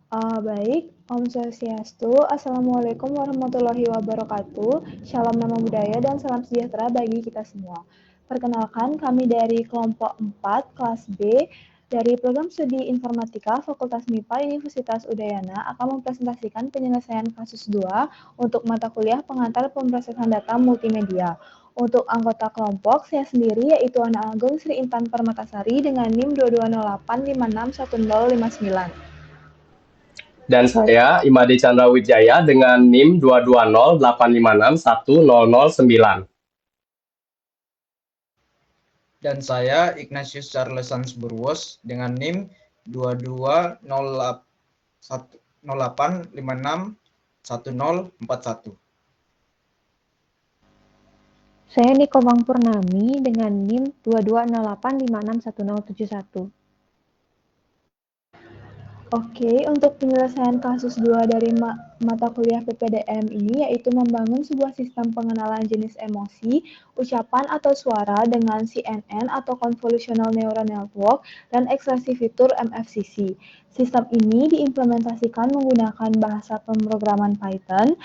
Baik, Om Swastiastu, Assalamualaikum warahmatullahi wabarakatuh, Shalom Nama Budaya dan salam sejahtera bagi kita semua. Perkenalkan, kami dari kelompok 4, kelas B, dari program studi Informatika Fakultas MIPA Universitas Udayana akan mempresentasikan penyelesaian kasus 2 untuk mata kuliah pengantar pemrosesan data multimedia. Untuk anggota kelompok, saya sendiri yaitu Ana Agung Sri Intan Permatasari dengan NIM 2208561059. Dan saya Imade Chandra Wijaya dengan NIM 22085610009. Dan saya Ignatius Charles Sansburwos dengan NIM 2208561041. Saya Niko Mangpurnami dengan NIM 2208561071. Oke, untuk penyelesaian kasus 2 dari mata kuliah PPDM ini yaitu membangun sebuah sistem pengenalan jenis emosi, ucapan atau suara dengan CNN atau Convolutional Neural Network dan ekstraksi fitur MFCC. Sistem ini diimplementasikan menggunakan bahasa pemrograman Python,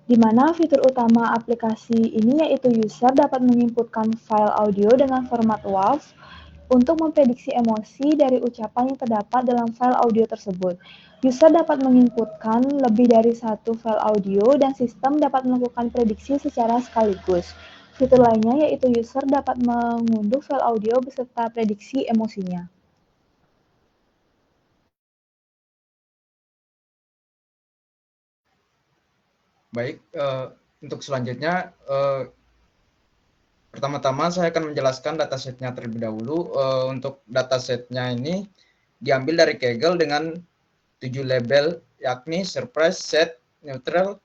di mana fitur utama aplikasi ini yaitu user dapat menginputkan file audio dengan format WAV untuk memprediksi emosi dari ucapan yang terdapat dalam file audio tersebut. User dapat menginputkan lebih dari satu file audio dan sistem dapat melakukan prediksi secara sekaligus. Fitur lainnya yaitu user dapat mengunduh file audio beserta prediksi emosinya. Baik, untuk selanjutnya, pertama-tama saya akan menjelaskan datasetnya terlebih dahulu. Untuk datasetnya ini diambil dari Kaggle dengan 7 label, yakni surprise, sad, neutral,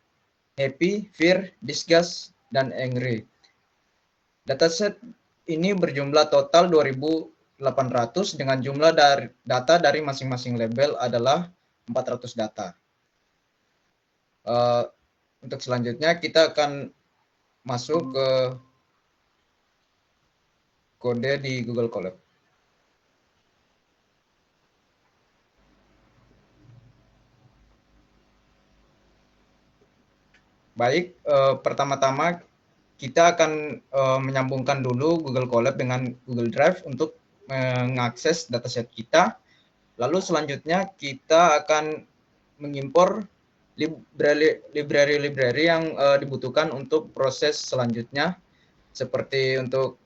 happy, fear, disgust, dan angry. Dataset ini berjumlah total 2.800 dengan jumlah data dari masing-masing label adalah 400 data. Untuk selanjutnya kita akan masuk ke kode di Google Colab. Baik, pertama-tama kita akan menyambungkan dulu Google Colab dengan Google Drive untuk mengakses dataset kita. Lalu selanjutnya kita akan mengimpor library yang dibutuhkan untuk proses selanjutnya, seperti untuk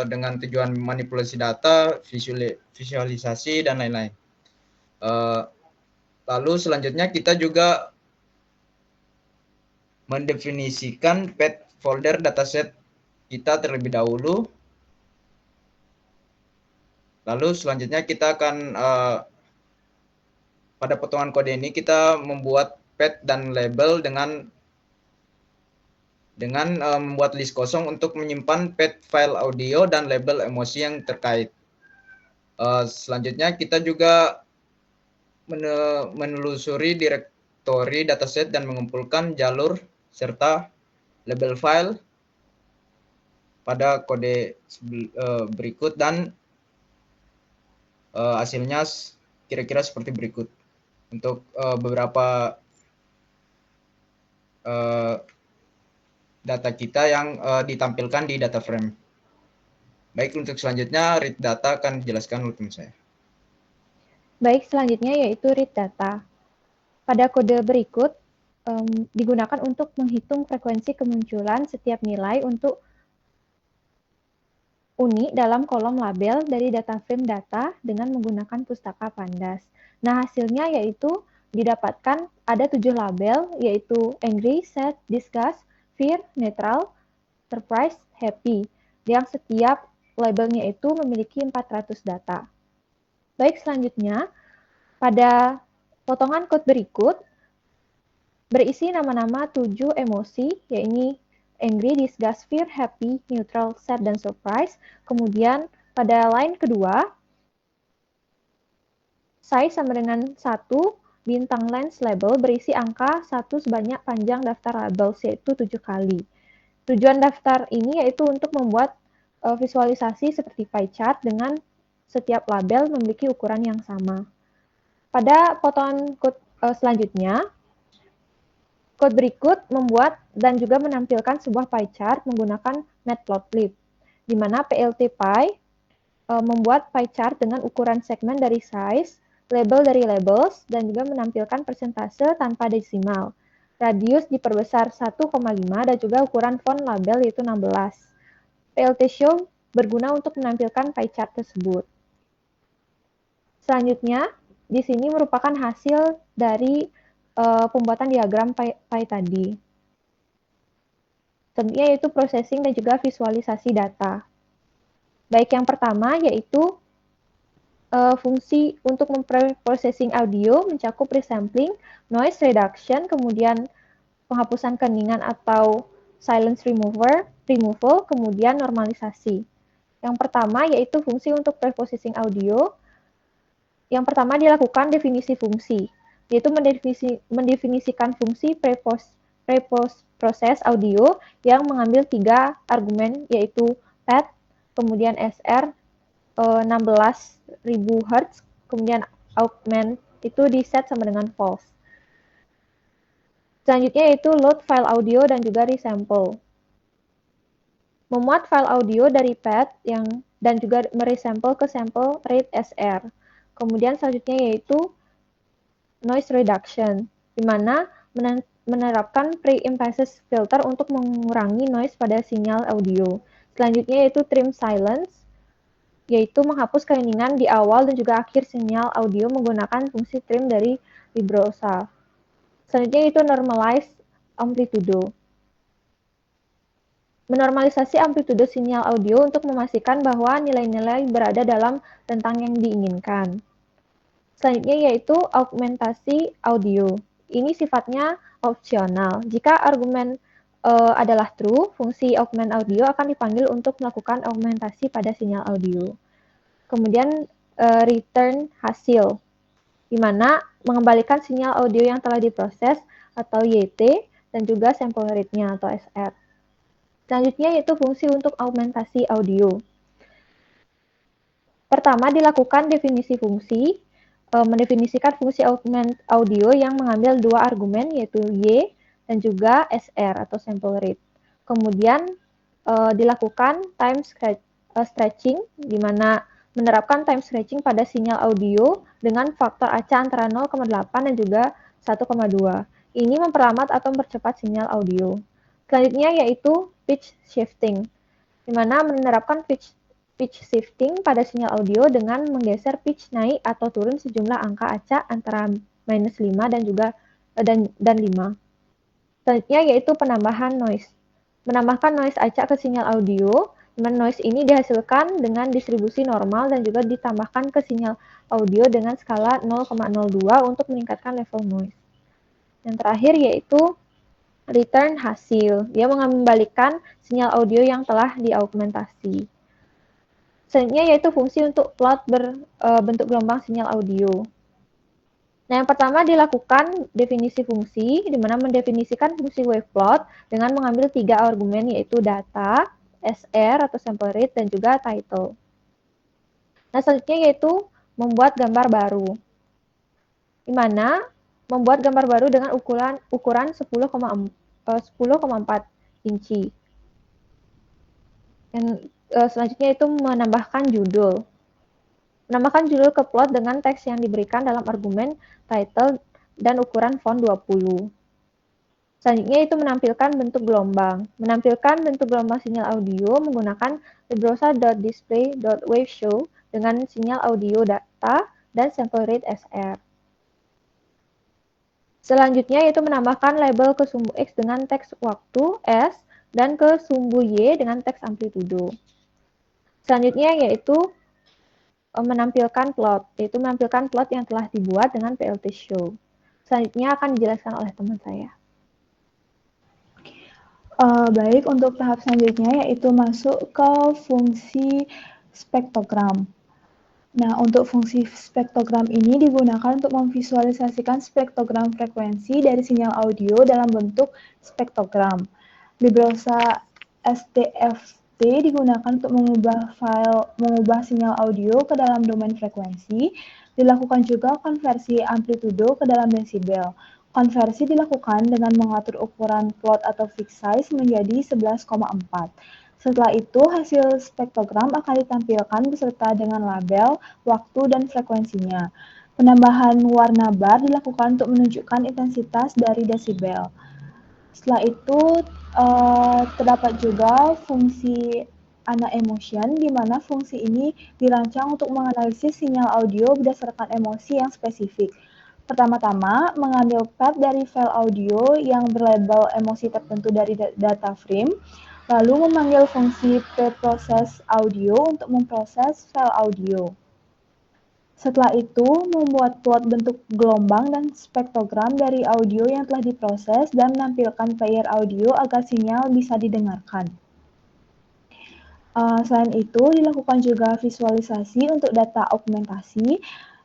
dengan tujuan manipulasi data, visualisasi, dan lain-lain. Lalu selanjutnya kita juga mendefinisikan path folder dataset kita terlebih dahulu. Lalu selanjutnya kita akan pada potongan kode ini kita membuat path dan label dengan membuat list kosong untuk menyimpan path file audio dan label emosi yang terkait. Selanjutnya kita juga menelusuri direktori dataset dan mengumpulkan jalur serta label file pada kode berikut, dan hasilnya kira-kira seperti berikut. Untuk beberapa data kita yang ditampilkan di data frame. Baik, untuk selanjutnya read data akan dijelaskan oleh teman saya. Baik, selanjutnya yaitu read data. Pada kode berikut digunakan untuk menghitung frekuensi kemunculan setiap nilai untuk unik dalam kolom label dari data frame data dengan menggunakan pustaka Pandas. Nah, hasilnya yaitu didapatkan ada 7 label, yaitu angry, sad, disgust, fear, neutral, surprise, happy, yang setiap labelnya itu memiliki 400 data. Baik, selanjutnya pada potongan code berikut berisi nama-nama 7 emosi, yaitu angry, disgust, fear, happy, neutral, sad, dan surprise. Kemudian pada line kedua, size sama dengan 1, bintang lens label berisi angka 1 sebanyak panjang daftar label, yaitu 7 kali. Tujuan daftar ini yaitu untuk membuat visualisasi seperti pie chart dengan setiap label memiliki ukuran yang sama. Pada potongan code Selanjutnya, kode berikut membuat dan juga menampilkan sebuah pie chart menggunakan matplotlib, di mana pltpie membuat pie chart dengan ukuran segmen dari size, label dari labels, dan juga menampilkan persentase tanpa desimal. Radius diperbesar 1,5 dan juga ukuran font label yaitu 16. PLT Show berguna untuk menampilkan pie chart tersebut. Selanjutnya, di sini merupakan hasil dari pembuatan diagram pie tadi. Tentunya yaitu processing dan juga visualisasi data. Baik yang pertama yaitu fungsi untuk memprocessing audio mencakup resampling, noise reduction, kemudian penghapusan keningan atau silence removal, kemudian normalisasi. Yang pertama yaitu fungsi untuk preprocessing audio. Yang pertama dilakukan definisi fungsi, yaitu mendefinisikan fungsi preproses audio yang mengambil 3 argumen yaitu pad, kemudian SR 16.000 Hz, kemudian augment itu diset sama dengan false. Selanjutnya yaitu load file audio dan juga resample. Memuat file audio dari pad dan juga meresample ke sample rate SR. Kemudian selanjutnya yaitu noise reduction, di mana menerapkan pre-emphasis filter untuk mengurangi noise pada sinyal audio. Selanjutnya yaitu trim silence, yaitu menghapus keheningan di awal dan juga akhir sinyal audio menggunakan fungsi trim dari LibreOsa. Selanjutnya yaitu normalize amplitude. Menormalisasi amplitude sinyal audio untuk memastikan bahwa nilai-nilai berada dalam rentang yang diinginkan. Selanjutnya yaitu augmentasi audio. Ini sifatnya opsional. Jika argumen adalah true, fungsi augment audio akan dipanggil untuk melakukan augmentasi pada sinyal audio. Kemudian return hasil, di mana mengembalikan sinyal audio yang telah diproses atau YT dan juga sample rate-nya atau SR. Selanjutnya yaitu fungsi untuk augmentasi audio. Pertama dilakukan definisi fungsi, mendefinisikan fungsi augment audio yang mengambil 2 argumen yaitu Y dan juga SR atau sample rate. Kemudian dilakukan time stretching, di mana menerapkan time stretching pada sinyal audio dengan faktor acak antara 0,8 dan juga 1,2. Ini memperlambat atau mempercepat sinyal audio. Selanjutnya yaitu pitch shifting, di mana menerapkan pitch shifting pada sinyal audio dengan menggeser pitch naik atau turun sejumlah angka acak antara -5 dan juga dan 5. Selanjutnya yaitu penambahan noise. Menambahkan noise acak ke sinyal audio, di mana noise ini dihasilkan dengan distribusi normal dan juga ditambahkan ke sinyal audio dengan skala 0,02 untuk meningkatkan level noise. Yang terakhir yaitu return hasil. Dia mengembalikan sinyal audio yang telah diaugmentasi. Selanjutnya yaitu fungsi untuk plot berbentuk gelombang sinyal audio. Nah, yang pertama dilakukan definisi fungsi, di mana mendefinisikan fungsi waveplot dengan mengambil 3 argumen yaitu data, SR atau sample rate, dan juga title. Nah, selanjutnya yaitu membuat gambar baru, di mana membuat gambar baru dengan ukuran 10,4 inci. Dan selanjutnya itu menambahkan judul. Menambahkan judul ke plot dengan teks yang diberikan dalam argumen title dan ukuran font 20. Selanjutnya itu menampilkan bentuk gelombang. Menampilkan bentuk gelombang sinyal audio menggunakan librosa.display.waveshow dengan sinyal audio data dan sample rate SR. Selanjutnya yaitu menambahkan label ke sumbu X dengan teks waktu S dan ke sumbu Y dengan teks amplitudo. Selanjutnya yaitu menampilkan plot, yaitu menampilkan plot yang telah dibuat dengan PLT Show. Selanjutnya akan dijelaskan oleh teman saya. Baik, untuk tahap selanjutnya yaitu masuk ke fungsi spektrogram. Nah, untuk fungsi spektrogram ini digunakan untuk memvisualisasikan spektrogram frekuensi dari sinyal audio dalam bentuk spektrogram. LibreOsa T digunakan untuk mengubah sinyal audio ke dalam domain frekuensi. Dilakukan juga konversi amplitudo ke dalam desibel. Konversi dilakukan dengan mengatur ukuran plot atau fixed size menjadi 11,4. Setelah itu, hasil spektrogram akan ditampilkan beserta dengan label, waktu, dan frekuensinya. Penambahan warna bar dilakukan untuk menunjukkan intensitas dari desibel. Setelah itu, terdapat juga fungsi ana-emotion, di mana fungsi ini dirancang untuk menganalisis sinyal audio berdasarkan emosi yang spesifik. Pertama-tama, mengambil path dari file audio yang berlabel emosi tertentu dari data frame, lalu memanggil fungsi preprocess audio untuk memproses file audio. Setelah itu, membuat plot bentuk gelombang dan spektrogram dari audio yang telah diproses dan menampilkan player audio agar sinyal bisa didengarkan. Selain itu, dilakukan juga visualisasi untuk data augmentasi,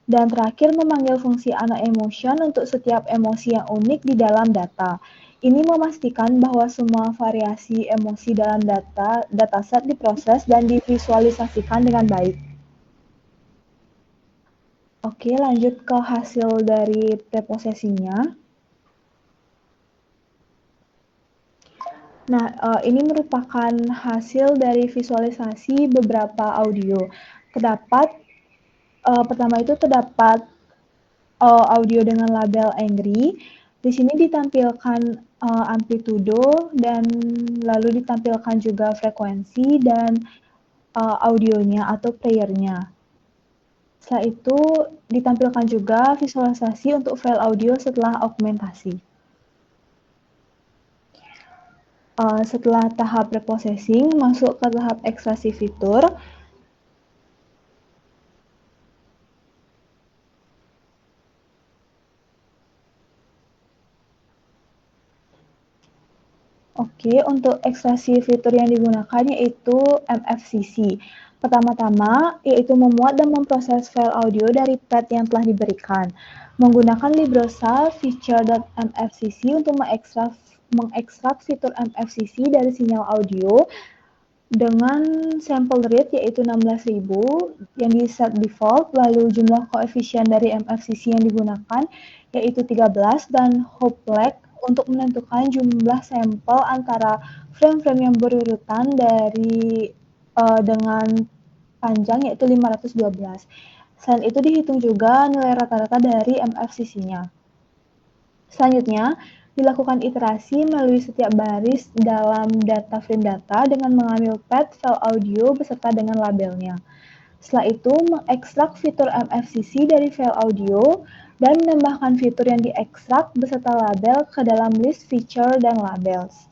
dan terakhir memanggil fungsi ana-emotion untuk setiap emosi yang unik di dalam data. Ini memastikan bahwa semua variasi emosi dalam dataset diproses dan divisualisasikan dengan baik. Oke, lanjut ke hasil dari preprosesinya. Nah, ini merupakan hasil dari visualisasi beberapa audio. Pertama itu terdapat audio dengan label angry. Di sini ditampilkan amplitudo dan lalu ditampilkan juga frekuensi dan audionya atau playernya. Setelah itu ditampilkan juga visualisasi untuk file audio setelah augmentasi. Setelah tahap preprocessing, masuk ke tahap ekstraksi fitur. Oke, untuk ekstraksi fitur yang digunakan yaitu MFCC. Pertama-tama, yaitu memuat dan memproses file audio dari path yang telah diberikan. Menggunakan librosa feature.mfcc untuk mengekstrak fitur MFCC dari sinyal audio dengan sample rate yaitu 16.000 yang di set default, lalu jumlah koefisien dari MFCC yang digunakan yaitu 13 dan hope lag untuk menentukan jumlah sampel antara frame-frame yang berurutan dengan panjang yaitu 512. Selain itu dihitung juga nilai rata-rata dari MFCC-nya. Selanjutnya, dilakukan iterasi melalui setiap baris dalam data frame data dengan mengambil path file audio beserta dengan labelnya. Setelah itu, mengekstrak fitur MFCC dari file audio dan menambahkan fitur yang diekstrak beserta label ke dalam list feature dan labels.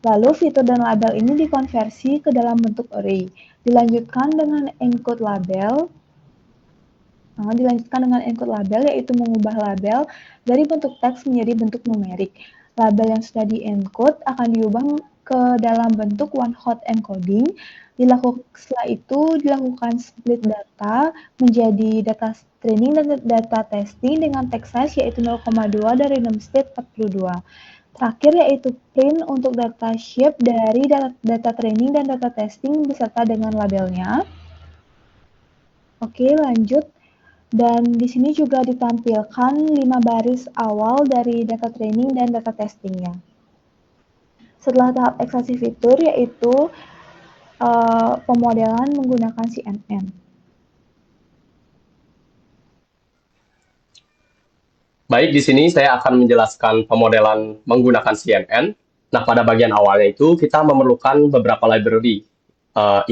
Lalu fitur dan label ini dikonversi ke dalam bentuk array. Dilanjutkan dengan encode label. Yaitu mengubah label dari bentuk teks menjadi bentuk numerik. Label yang sudah di-encode akan diubah ke dalam bentuk one-hot encoding. Setelah itu dilakukan split data menjadi data training dan data testing dengan text size yaitu 0,2 dari namespace 42. Terakhir yaitu print untuk data shape dari data training dan data testing beserta dengan labelnya. Oke, lanjut. Dan di sini juga ditampilkan 5 baris awal dari data training dan data testingnya. Setelah tahap ekstraksi fitur yaitu pemodelan menggunakan CNN. Baik, di sini saya akan menjelaskan pemodelan menggunakan CNN. Nah, pada bagian awalnya itu kita memerlukan beberapa library,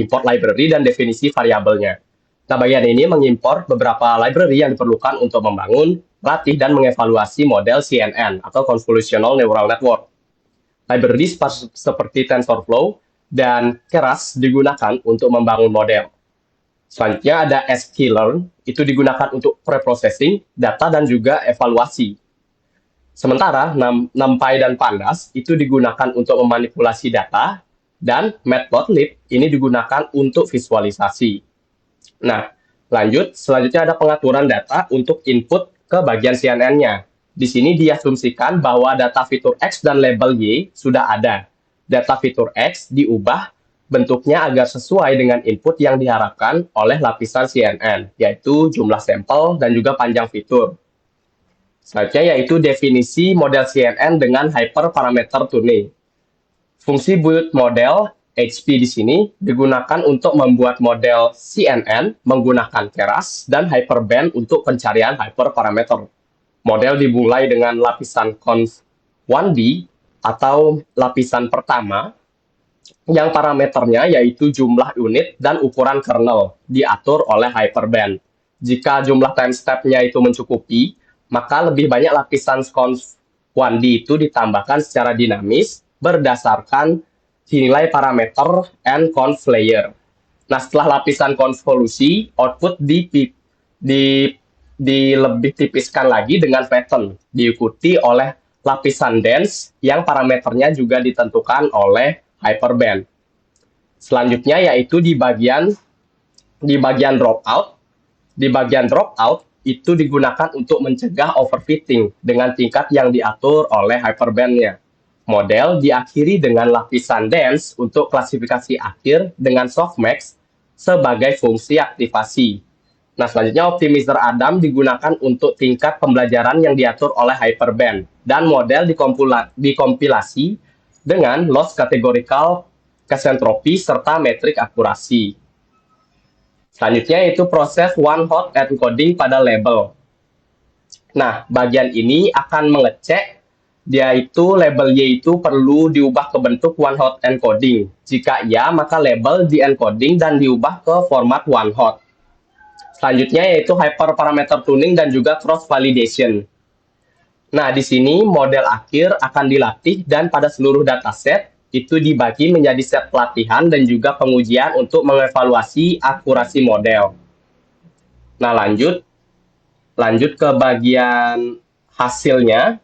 import library dan definisi variabelnya. Nah, bagian ini mengimpor beberapa library yang diperlukan untuk membangun, melatih, dan mengevaluasi model CNN atau Convolutional Neural Network. Library seperti TensorFlow dan Keras digunakan untuk membangun model. Selanjutnya ada sklearn, itu digunakan untuk preprocessing, data, dan juga evaluasi. Sementara NumPy dan Pandas itu digunakan untuk memanipulasi data, dan Matplotlib ini digunakan untuk visualisasi. Nah, selanjutnya ada pengaturan data untuk input ke bagian CNN-nya. Di sini diasumsikan bahwa data fitur X dan label Y sudah ada. Data fitur X diubah bentuknya agar sesuai dengan input yang diharapkan oleh lapisan CNN, yaitu jumlah sampel dan juga panjang fitur. Selanjutnya yaitu definisi model CNN dengan hyperparameter tuning. Fungsi build model HP di sini digunakan untuk membuat model CNN menggunakan keras dan hyperband untuk pencarian hyperparameter. Model dimulai dengan lapisan conv 1D atau lapisan pertama yang parameternya yaitu jumlah unit dan ukuran kernel diatur oleh hyperband. Jika jumlah time step-nya itu mencukupi, maka lebih banyak lapisan conv 1D itu ditambahkan secara dinamis berdasarkan nilai parameter and conv layer. Nah, setelah lapisan konvolusi, output lebih tipiskan lagi dengan pattern, diikuti oleh lapisan dense yang parameternya juga ditentukan oleh hyperband. Selanjutnya yaitu di bagian dropout. Di bagian dropout itu digunakan untuk mencegah overfitting dengan tingkat yang diatur oleh hyperband-nya. Model diakhiri dengan lapisan dense untuk klasifikasi akhir dengan softmax sebagai fungsi aktivasi. Nah, selanjutnya optimizer Adam digunakan untuk tingkat pembelajaran yang diatur oleh hyperband dan model dikompilasi dengan loss categorical kesentropi serta metrik akurasi. Selanjutnya yaitu proses one hot encoding pada label. Nah, bagian ini akan mengecek yaitu label Y itu perlu diubah ke bentuk one hot encoding. Jika iya, maka label di encoding dan diubah ke format one hot. Selanjutnya yaitu hyperparameter tuning dan juga cross validation. Nah, di sini model akhir akan dilatih dan pada seluruh dataset itu dibagi menjadi set pelatihan dan juga pengujian untuk mengevaluasi akurasi model. Nah, lanjut ke bagian hasilnya.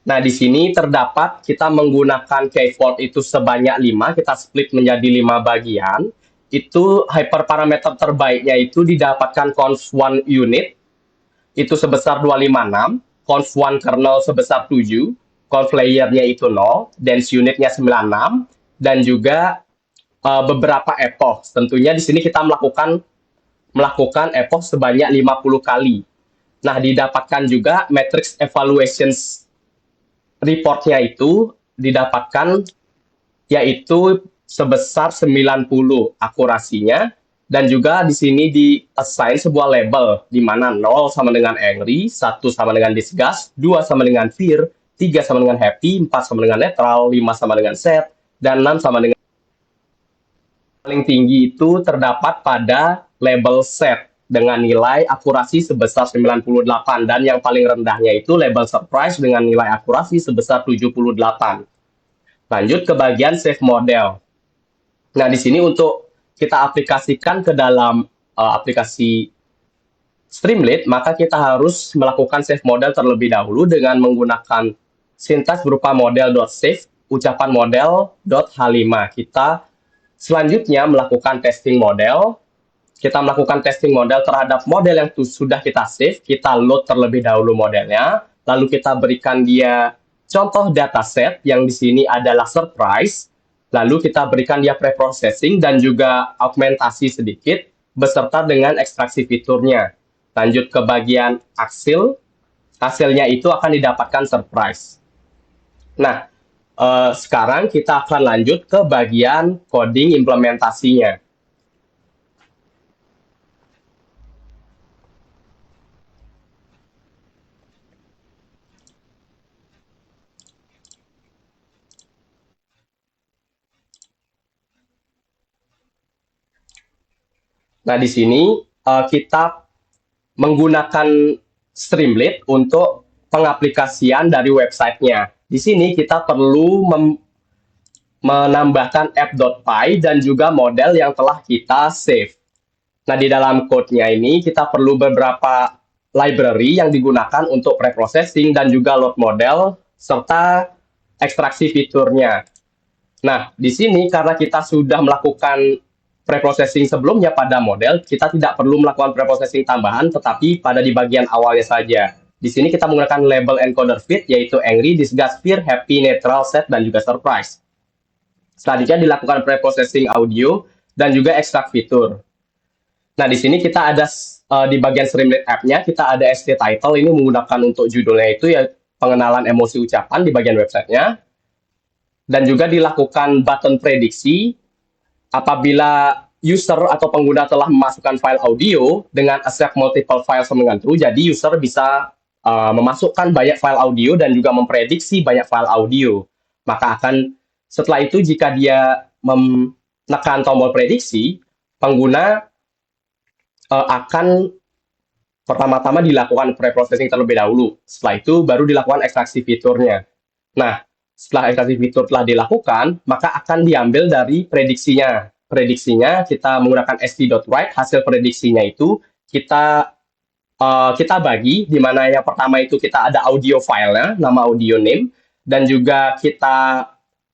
Nah, di sini terdapat kita menggunakan K-fold itu sebanyak 5, kita split menjadi 5 bagian. Itu hyperparameter terbaiknya itu didapatkan conv 1 unit, itu sebesar 256, conv 1 kernel sebesar 7, conv layer-nya itu 0, dense unit-nya 96, dan juga beberapa epoch. Tentunya di sini kita melakukan epoch sebanyak 50 kali. Nah, didapatkan juga matrix evaluations report-nya itu didapatkan yaitu sebesar 90 akurasinya, dan juga di sini di-assign sebuah label di mana 0 sama dengan angry, 1 sama dengan disgust, 2 sama dengan fear, 3 sama dengan happy, 4 sama dengan neutral, 5 sama dengan sad, dan 6 sama dengan paling tinggi itu terdapat pada label set dengan nilai akurasi sebesar 98, dan yang paling rendahnya itu label surprise dengan nilai akurasi sebesar 78. Lanjut ke bagian save model. Nah, di sini untuk kita aplikasikan ke dalam aplikasi Streamlit, maka kita harus melakukan save model terlebih dahulu dengan menggunakan sintaks berupa model.save, ucapan model.h5. Kita selanjutnya melakukan testing model. Kita melakukan testing model terhadap model yang sudah kita save, kita load terlebih dahulu modelnya, lalu kita berikan dia contoh dataset yang di sini adalah surprise, lalu kita berikan dia preprocessing dan juga augmentasi sedikit beserta dengan ekstraksi fiturnya. Lanjut ke bagian hasilnya itu akan didapatkan surprise. Nah, sekarang kita akan lanjut ke bagian coding implementasinya. Nah, di sini kita menggunakan Streamlit untuk pengaplikasian dari websitenya. Di sini kita perlu menambahkan app.py dan juga model yang telah kita save. Nah, di dalam code-nya ini kita perlu beberapa library yang digunakan untuk preprocessing dan juga load model serta ekstraksi fiturnya. Nah, di sini karena kita sudah melakukan preprocessing sebelumnya pada model, kita tidak perlu melakukan preprocessing tambahan, tetapi pada di bagian awalnya saja. Di sini kita menggunakan label encoder feed, yaitu angry, disgust, fear, happy, neutral, sad, dan juga surprise. Selanjutnya dilakukan preprocessing audio dan juga extract fitur. Nah, di sini kita ada di bagian Streamlit app-nya, kita ada ST title, ini menggunakan untuk judulnya itu ya pengenalan emosi ucapan di bagian websitenya. Dan juga dilakukan button prediksi apabila user atau pengguna telah memasukkan file audio dengan accept multiple files dengan true, jadi user bisa memasukkan banyak file audio dan juga memprediksi banyak file audio. Maka setelah itu jika dia menekan tombol prediksi, pengguna akan pertama-tama dilakukan preprocessing terlebih dahulu. Setelah itu baru dilakukan ekstraksi fiturnya. Nah, setelah ekstraksi fitur telah dilakukan, maka akan diambil dari prediksinya. Prediksinya kita menggunakan st.write, hasil prediksinya itu kita bagi, di mana yang pertama itu kita ada audio filenya, nama audio name, dan juga kita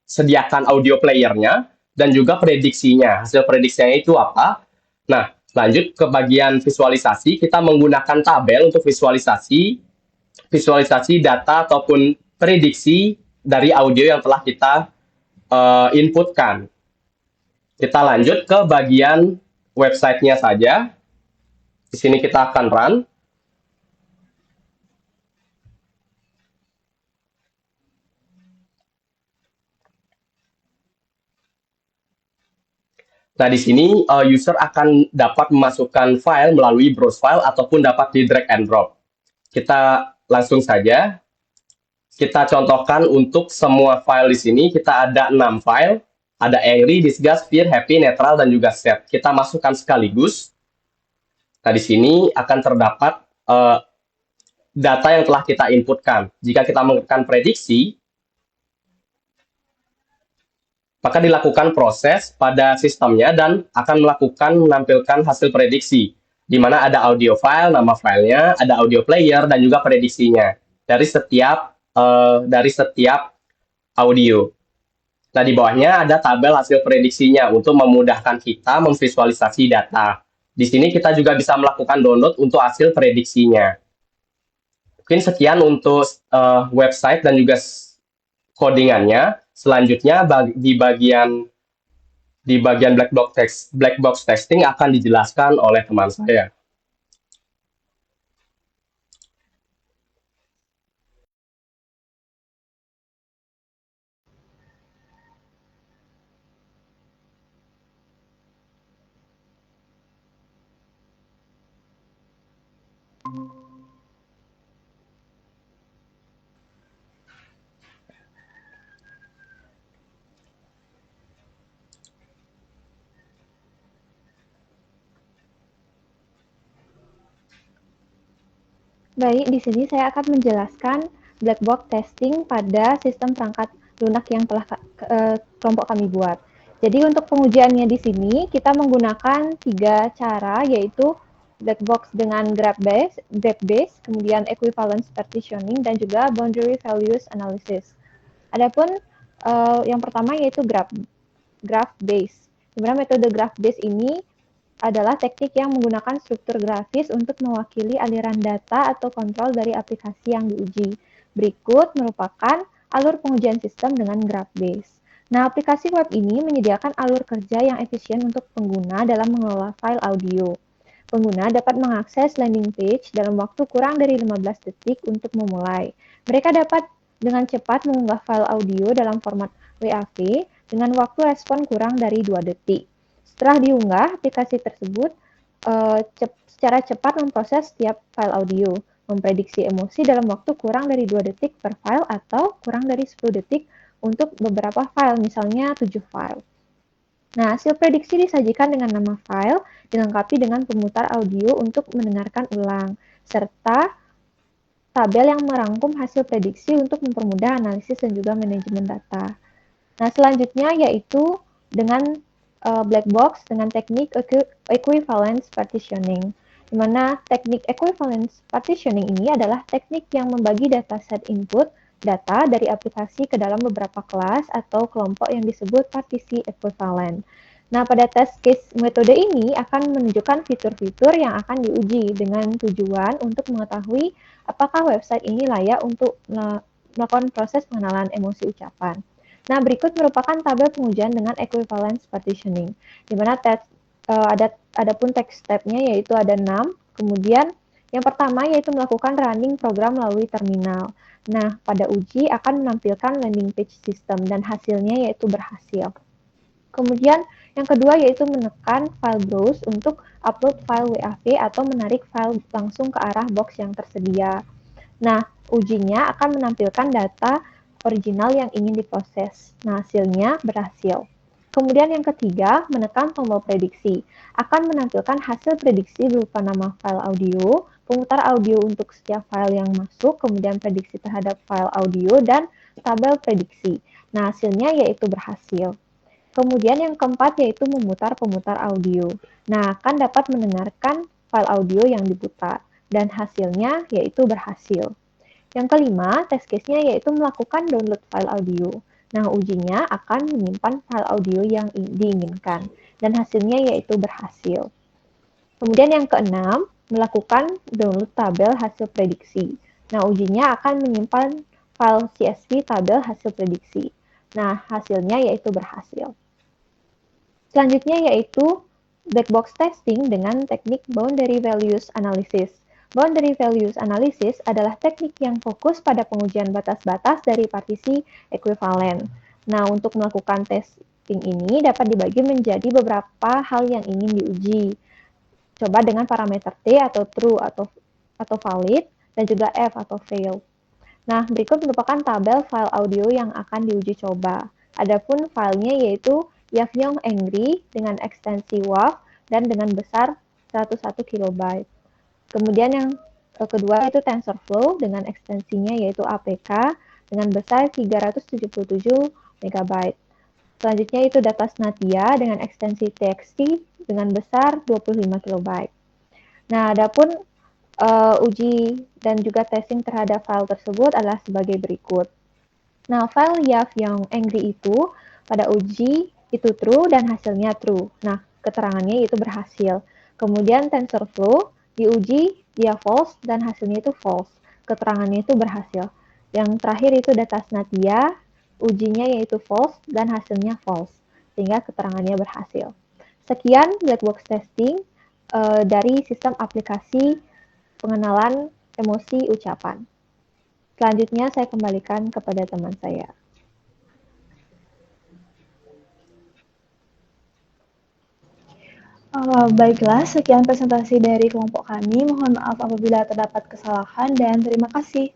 sediakan audio playernya, dan juga prediksinya. Hasil prediksinya itu apa? Nah, lanjut ke bagian visualisasi, kita menggunakan tabel untuk visualisasi data ataupun prediksi dari audio yang telah kita inputkan. Kita lanjut ke bagian websitenya saja. Di sini kita akan run. Nah, di sini user akan dapat memasukkan file melalui browse file ataupun dapat di drag and drop. Kita langsung saja. Kita contohkan untuk semua file di sini, kita ada 6 file. Ada angry, disgust, fear, happy, neutral, dan juga sad. Kita masukkan sekaligus. Nah, di sini akan terdapat data yang telah kita inputkan. Jika kita menggunakan prediksi, maka dilakukan proses pada sistemnya dan akan menampilkan hasil prediksi, di mana ada audio file, nama filenya, ada audio player, dan juga prediksinya dari setiap audio. Nah, di bawahnya ada tabel hasil prediksinya untuk memudahkan kita memvisualisasi data. Di sini kita juga bisa melakukan download untuk hasil prediksinya. Mungkin sekian untuk website dan juga codingannya. Selanjutnya di bagian black box testing akan dijelaskan oleh teman saya. Baik, di sini saya akan menjelaskan black box testing pada sistem perangkat lunak yang telah kelompok kami buat. Jadi untuk pengujiannya di sini kita menggunakan 3 cara, yaitu black box dengan graph base, kemudian equivalence partitioning, dan juga boundary values analysis. Adapun yang pertama yaitu graph base. Sebenarnya metode graph base ini adalah teknik yang menggunakan struktur grafis untuk mewakili aliran data atau kontrol dari aplikasi yang diuji. Berikut merupakan alur pengujian sistem dengan graph base. Nah, aplikasi web ini menyediakan alur kerja yang efisien untuk pengguna dalam mengelola file audio. Pengguna dapat mengakses landing page dalam waktu kurang dari 15 detik untuk memulai. Mereka dapat dengan cepat mengunggah file audio dalam format WAV dengan waktu respon kurang dari 2 detik. Setelah diunggah, aplikasi tersebut secara cepat memproses setiap file audio, memprediksi emosi dalam waktu kurang dari 2 detik per file atau kurang dari 10 detik untuk beberapa file, misalnya 7 file. Nah, hasil prediksi disajikan dengan nama file, dilengkapi dengan pemutar audio untuk mendengarkan ulang, serta tabel yang merangkum hasil prediksi untuk mempermudah analisis dan juga manajemen data. Nah, selanjutnya yaitu dengan black box dengan teknik equivalence partitioning, di mana teknik equivalence partitioning ini adalah teknik yang membagi dataset input data dari aplikasi ke dalam beberapa kelas atau kelompok yang disebut partisi equivalent. Nah, pada test case metode ini akan menunjukkan fitur-fitur yang akan diuji dengan tujuan untuk mengetahui apakah website ini layak untuk melakukan proses pengenalan emosi ucapan. Nah, berikut merupakan tabel pengujian dengan equivalence partitioning, di mana ada pun text step-nya yaitu ada 6. Kemudian yang pertama yaitu melakukan running program melalui terminal. Nah, pada uji akan menampilkan landing page system dan hasilnya yaitu berhasil. Kemudian yang kedua yaitu menekan file browse untuk upload file WAV atau menarik file langsung ke arah box yang tersedia. Nah, ujinya akan menampilkan data original yang ingin diproses. Nah, hasilnya berhasil. Kemudian yang ketiga, menekan tombol prediksi. Akan menampilkan hasil prediksi berupa nama file audio, pemutar audio untuk setiap file yang masuk, kemudian prediksi terhadap file audio, dan tabel prediksi. Nah, hasilnya yaitu berhasil. Kemudian yang keempat yaitu memutar pemutar audio. Nah, akan dapat mendengarkan file audio yang diputar, dan hasilnya yaitu berhasil. Yang kelima, test case-nya yaitu melakukan download file audio. Nah, ujinya akan menyimpan file audio yang diinginkan, dan hasilnya yaitu berhasil. Kemudian yang keenam, melakukan download tabel hasil prediksi. Nah, ujinya akan menyimpan file CSV tabel hasil prediksi. Nah, hasilnya yaitu berhasil. Selanjutnya yaitu black box testing dengan teknik boundary values analysis. Boundary values analysis adalah teknik yang fokus pada pengujian batas-batas dari partisi ekuivalen. Nah, untuk melakukan testing ini dapat dibagi menjadi beberapa hal yang ingin diuji. Coba dengan parameter T atau true atau valid dan juga F atau fail. Nah, berikut merupakan tabel file audio yang akan diuji coba. Adapun filenya yaitu Yafyong Angry dengan ekstensi WAV dan dengan besar 101 KB. Kemudian yang kedua yaitu TensorFlow dengan ekstensinya yaitu APK dengan besar 377 MB. Selanjutnya itu data Snatia dengan ekstensi TXT dengan besar 25 KB. Nah, adapun uji dan juga testing terhadap file tersebut adalah sebagai berikut. Nah, file Yafyong Angry itu pada uji itu true dan hasilnya true. Nah, keterangannya itu berhasil. Kemudian TensorFlow diuji dia false dan hasilnya itu false. Keterangannya itu berhasil. Yang terakhir itu data Snatia, ujinya yaitu false dan hasilnya false, sehingga keterangannya berhasil. Sekian black box testing dari sistem aplikasi pengenalan emosi ucapan. Selanjutnya saya kembalikan kepada teman saya. Baiklah, sekian presentasi dari kelompok kami. Mohon maaf apabila terdapat kesalahan dan terima kasih.